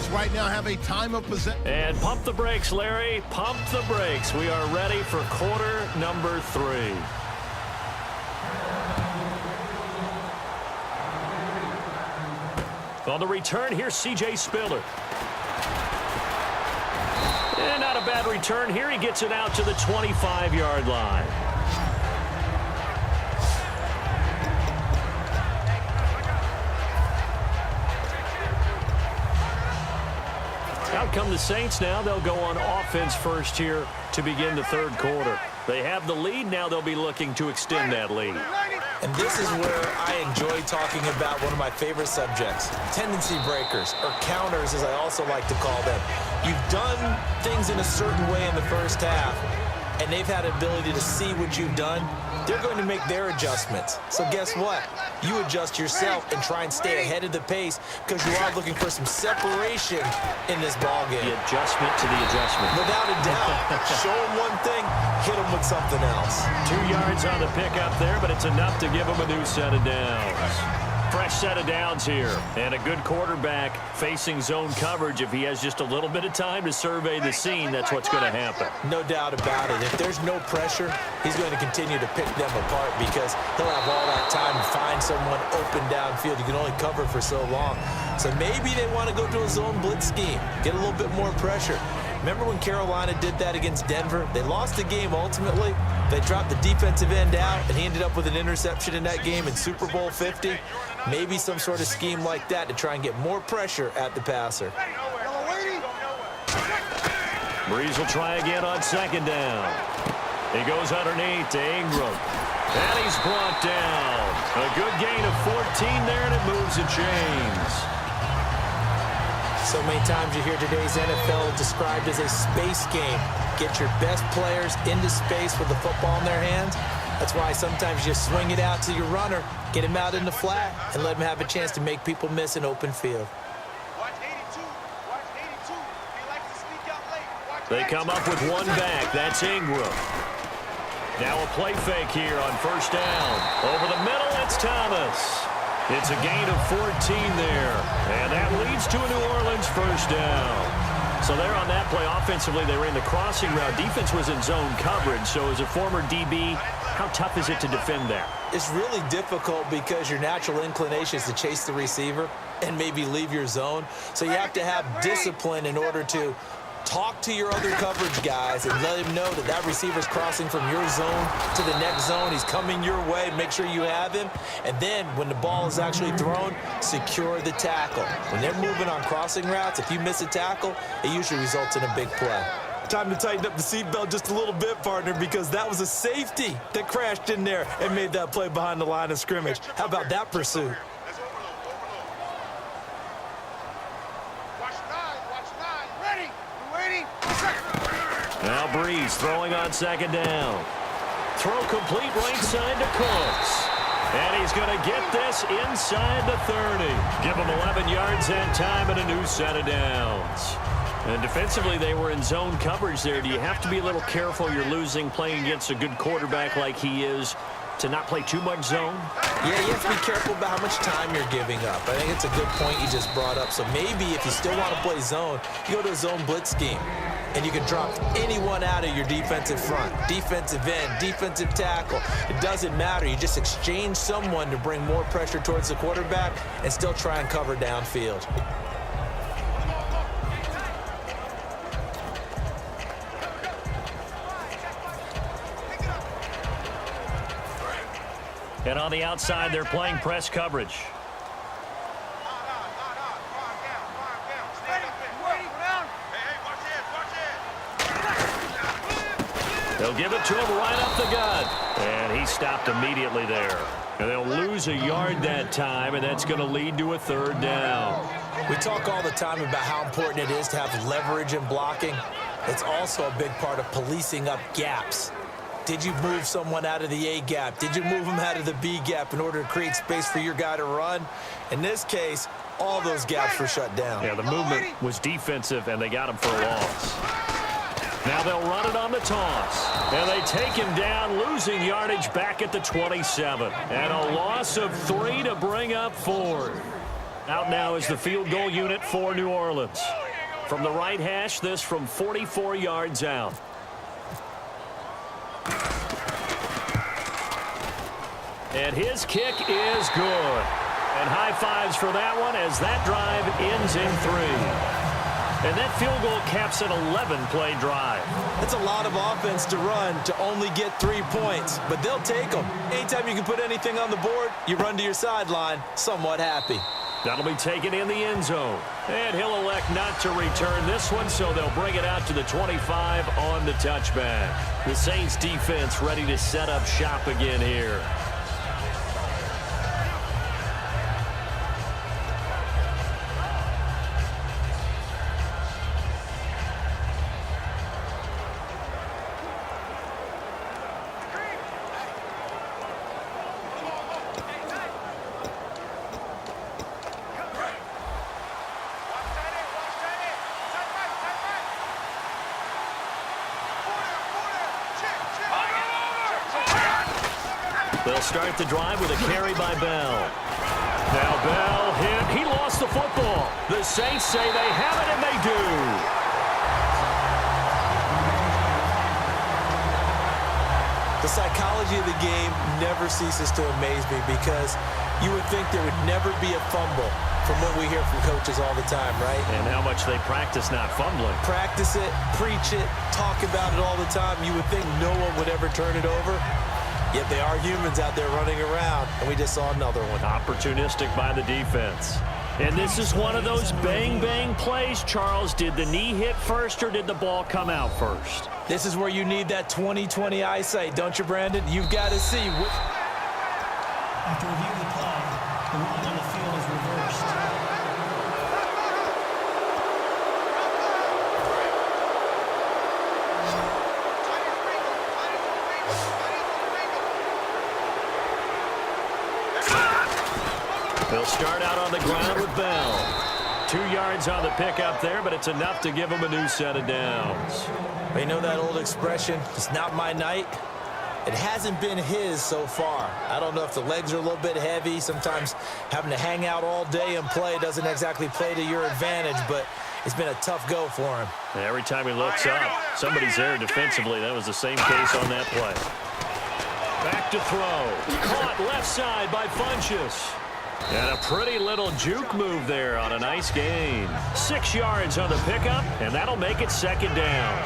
Saints right now have a time of possession. And pump the brakes, Larry. Pump the brakes. We are ready for quarter number 3. On the return, here's C.J. Spiller. And not a bad return here. He gets it out to the 25-yard line. Out come the Saints now. They'll go on offense first here to begin the third quarter. They have the lead. Now they'll be looking to extend that lead. And this is where I enjoy talking about one of my favorite subjects, tendency breakers, or counters as I also like to call them. You've done things in a certain way in the first half, and they've had the ability to see what you've done. They're going to make their adjustments. So guess what? You adjust yourself and try and stay ahead of the pace because you are looking for some separation in this ballgame. The adjustment to the adjustment. Without a doubt. Show them one thing, hit them with something else. 2 yards on the pickup there, but it's enough to give them a new set of downs. Fresh set of downs here. And a good quarterback facing zone coverage. If he has just a little bit of time to survey the scene, that's what's going to happen. No doubt about it. If there's no pressure, he's going to continue to pick them apart because he'll have all that time to find someone open downfield. You can only cover for so long. So maybe they want to go to a zone blitz scheme, get a little bit more pressure. Remember when Carolina did that against Denver? They lost the game ultimately. They dropped the defensive end out, and he ended up with an interception in that game in Super Bowl 50. Maybe some sort of scheme like that to try and get more pressure at the passer. Breeze will try again on second down. He goes underneath to Ingram. And he's brought down. A good gain of 14 there, and it moves the chains. So many times you hear today's NFL described as a space game. Get your best players into space with the football in their hands. That's why sometimes you just swing it out to your runner, get him out in the flat, and let him have a chance to make people miss an open field. They come up with one back. That's Ingram. Now a play fake here on first down. Over the middle, it's Thomas. It's a gain of 14 there. And that leads to a New Orleans first down. So there on that play, offensively, they ran the crossing route. Defense was in zone coverage. So as a former DB, how tough is it to defend that? It's really difficult because your natural inclination is to chase the receiver and maybe leave your zone. So you have to have discipline in order to talk to your other coverage guys and let him know that that receiver's crossing from your zone to the next zone. He's coming your way. Make sure you have him. And then when the ball is actually thrown, secure the tackle. When they're moving on crossing routes, if you miss a tackle, it usually results in a big play. Time to tighten up the seatbelt just a little bit, partner, because that was a safety that crashed in there and made that play behind the line of scrimmage. How about that pursuit? Now Breeze throwing on second down. Throw complete right side to Cooks. And he's going to get this inside the 30. Give him 11 yards and time and a new set of downs. And defensively, they were in zone coverage there. Do you have to be a little careful? You're losing playing against a good quarterback like he is to not play too much zone? Yeah, you have to be careful about how much time you're giving up. I think it's a good point you just brought up. So maybe if you still want to play zone, you go to a zone blitz scheme. And you can drop anyone out of your defensive front, defensive end, defensive tackle. It doesn't matter. You just exchange someone to bring more pressure towards the quarterback and still try and cover downfield. And on the outside, they're playing press coverage. They'll give it to him right up the gut. And he stopped immediately there. And they'll lose a yard that time, and that's going to lead to a third down. We talk all the time about how important it is to have leverage in blocking. It's also a big part of policing up gaps. Did you move someone out of the A gap? Did you move them out of the B gap in order to create space for your guy to run? In this case, all those gaps were shut down. Yeah, the movement was defensive, and they got him for a loss. Now they'll run it on the toss. And they take him down, losing yardage back at the 27. And a loss of 3 to bring up 4. Out now is the field goal unit for New Orleans. From the right hash, this from 44 yards out. And his kick is good. And high fives for that one as that drive ends in 3. And that field goal caps an 11-play drive. That's a lot of offense to run to only get 3 points, but they'll take them. Anytime you can put anything on the board, you run to your sideline somewhat happy. That'll be taken in the end zone. And he'll elect not to return this one, so they'll bring it out to the 25 on the touchback. The Saints defense ready to set up shop again here. They'll start the drive with a carry by Bell. Now Bell hit. He lost the football. The Saints say they have it, and they do. The psychology of the game never ceases to amaze me because you would think there would never be a fumble from what we hear from coaches all the time, right? And how much they practice not fumbling. Practice it, preach it, talk about it all the time. You would think no one would ever turn it over. Yet they are humans out there running around, and we just saw another one. Opportunistic by the defense. And this is one of those bang-bang plays, Charles. Did the knee hit first, or did the ball come out first? This is where you need that 20/20 eyesight, don't you, Brandon? You've got to see. After reviewing the play, the ruling on the field is reversed. They'll start out on the ground with Bell. 2 yards on the pickup there, but it's enough to give them a new set of downs. You know that old expression, it's not my night? It hasn't been his so far. I don't know if the legs are a little bit heavy. Sometimes having to hang out all day and play doesn't exactly play to your advantage, but it's been a tough go for him. Every time he looks up, somebody's there defensively. That was the same case on that play. Back to throw. Caught left side by Funchess. And a pretty little juke move there on a nice gain. 6 yards on the pickup, and that'll make it second down.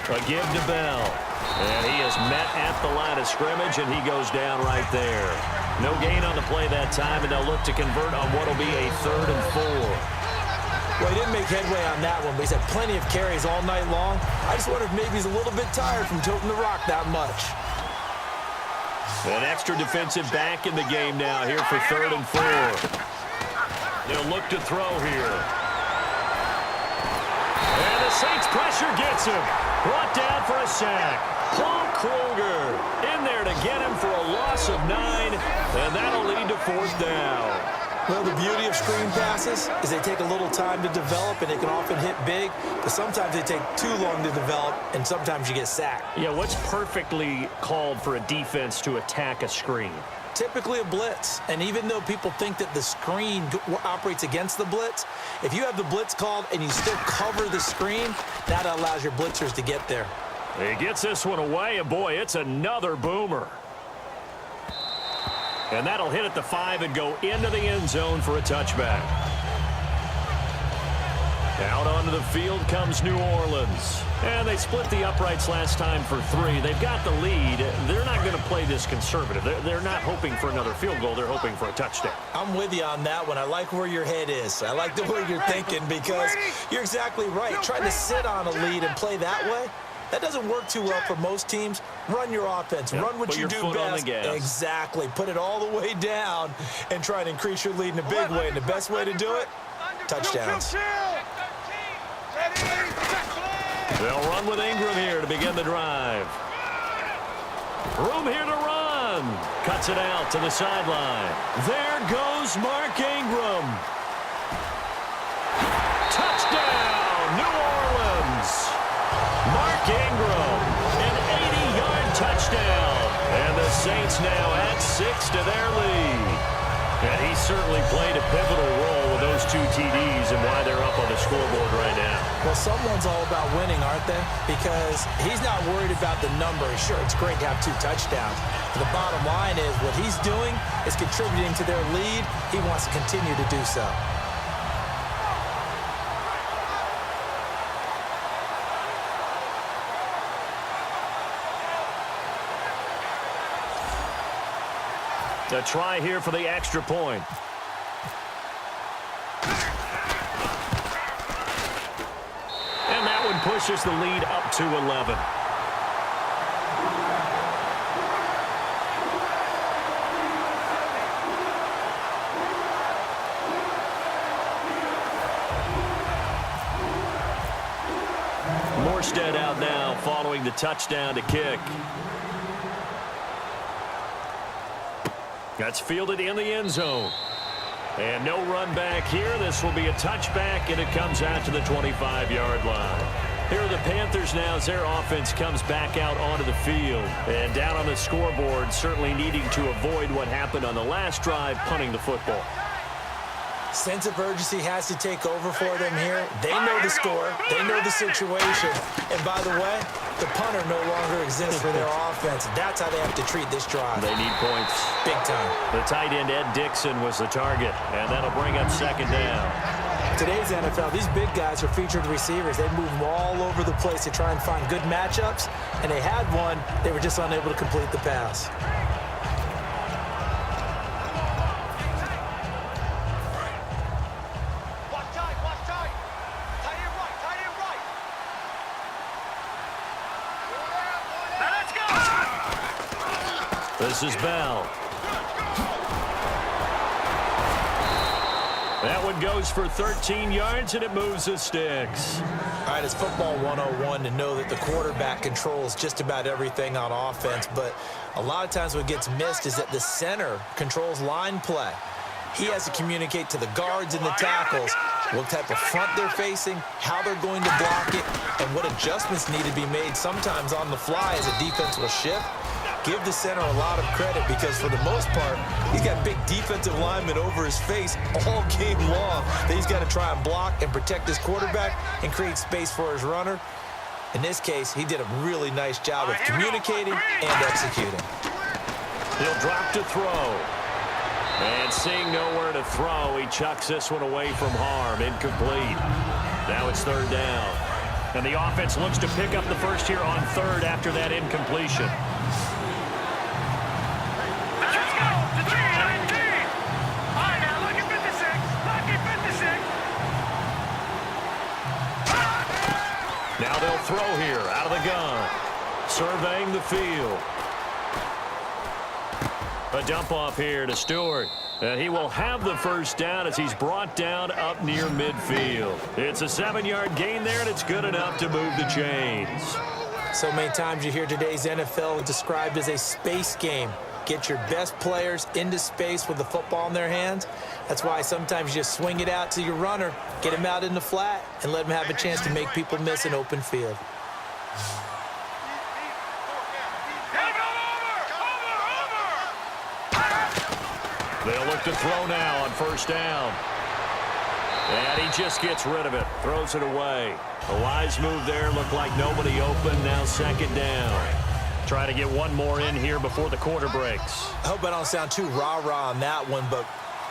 A give to Bell. And he is met at the line of scrimmage, and he goes down right there. No gain on the play that time, and they'll look to convert on what will be a 3rd and 4. Well, he didn't make headway on that one, but he's had plenty of carries all night long. I just wonder if maybe he's a little bit tired from toting the rock that much. An extra defensive back in the game now here for 3rd and 4. They'll look to throw here. And the Saints pressure gets him. Brought down for a sack. Paul Kruger in there to get him for a loss of 9, and that'll lead to 4th down. Well, the beauty of screen passes is they take a little time to develop, and they can often hit big, but sometimes they take too long to develop, and sometimes you get sacked. Yeah, what's perfectly called for a defense to attack a screen? Typically a blitz, and even though people think that the screen operates against the blitz, if you have the blitz called and you still cover the screen, that allows your blitzers to get there. He gets this one away, and boy, it's another boomer. And that'll hit at the 5 and go into the end zone for a touchback. Out onto the field comes New Orleans. And they split the uprights last time for 3. They've got the lead. They're not going to play this conservative. They're not hoping for another field goal. They're hoping for a touchdown. I'm with you on that one. I like where your head is. I like the way you're thinking because you're exactly right. Trying to sit on a lead and play that way, that doesn't work too well for most teams. Run your offense. Yep. Run what you do best. Exactly. Put it all the way down and try and increase your lead in a big way. And the best way to do it, touchdowns. They'll run with Ingram here to begin the drive. Room here to run. again. Cuts it out to the sideline. There goes Mark Ingram. Touchdown, New Orleans. Mark Ingram, an 80-yard touchdown. And the Saints now add 6 to their lead. And he certainly played a pivotal role with those 2 TDs and why they're up on the scoreboard right now. Well, someone's all about winning, aren't they? Because he's not worried about the number. Sure, it's great to have 2 touchdowns. But the bottom line is what he's doing is contributing to their lead. He wants to continue to do so. A try here for the extra point. And that one pushes the lead up to 11. Morstead out now following the touchdown to kick. That's fielded in the end zone. And no run back here. This will be a touchback, and it comes out to the 25-yard line. Here are the Panthers now as their offense comes back out onto the field. And down on the scoreboard, certainly needing to avoid what happened on the last drive, punting the football. Sense of urgency has to take over for them here. They know the score. They know the situation. And by the way, the punter no longer exists for their offense. That's how they have to treat this drive. They need points. Big time. The tight end, Ed Dixon, was the target, and that'll bring up second down. Today's NFL, these big guys are featured receivers. They move them all over the place to try and find good matchups, and they had one. They were just unable to complete the pass. This is Bell. That one goes for 13 yards, and it moves the sticks. All right, it's football 101 to know that the quarterback controls just about everything on offense, but a lot of times what gets missed is that the center controls line play. He has to communicate to the guards and the tackles what type of front they're facing, how they're going to block it, and what adjustments need to be made sometimes on the fly as a defense will shift. Give the center a lot of credit because, for the most part, he's got big defensive linemen over his face all game long that he's got to try and block and protect his quarterback and create space for his runner. In this case, he did a really nice job of communicating and executing. He'll drop to throw. And seeing nowhere to throw, he chucks this one away from harm. Incomplete. Now it's third down. And the offense looks to pick up the first here on third after that incompletion. Now they'll throw here out of the gun. Surveying the field. A dump off here to Stewart. And he will have the first down as he's brought down up near midfield. It's a 7-yard gain there, and it's good enough to move the chains. So many times you hear today's NFL described as a space game. Get your best players into space with the football in their hands. That's why sometimes you just swing it out to your runner, get him out in the flat, and let him have a chance to make people miss an open field. They'll look to throw now on first down. And he just gets rid of it, throws it away. A wise move there, looked like nobody open, now second down. Try to get one more in here before the quarter breaks. I hope I don't sound too rah-rah on that one, but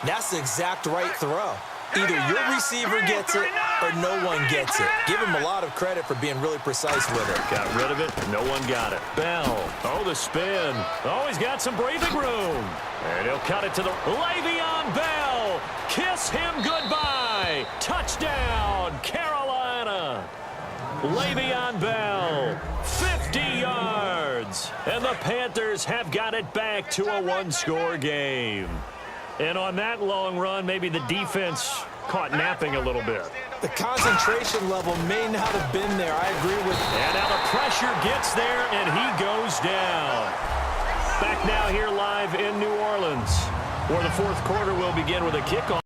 that's the exact right throw. Either your receiver gets it or no one gets it. Give him a lot of credit for being really precise with it. Got rid of it, no one got it. Bell, oh, the spin. Oh, he's got some breathing room. And he'll cut it to the Le'Veon Bell. Kiss him goodbye. Touchdown, Carolina. Le'Veon Bell, 50 yards. And the Panthers have got it back to a one-score game. And on that long run, maybe the defense caught napping a little bit. The concentration level may not have been there. I agree with you. And now the pressure gets there, and he goes down. Back now here live in New Orleans, where the fourth quarter will begin with a kickoff.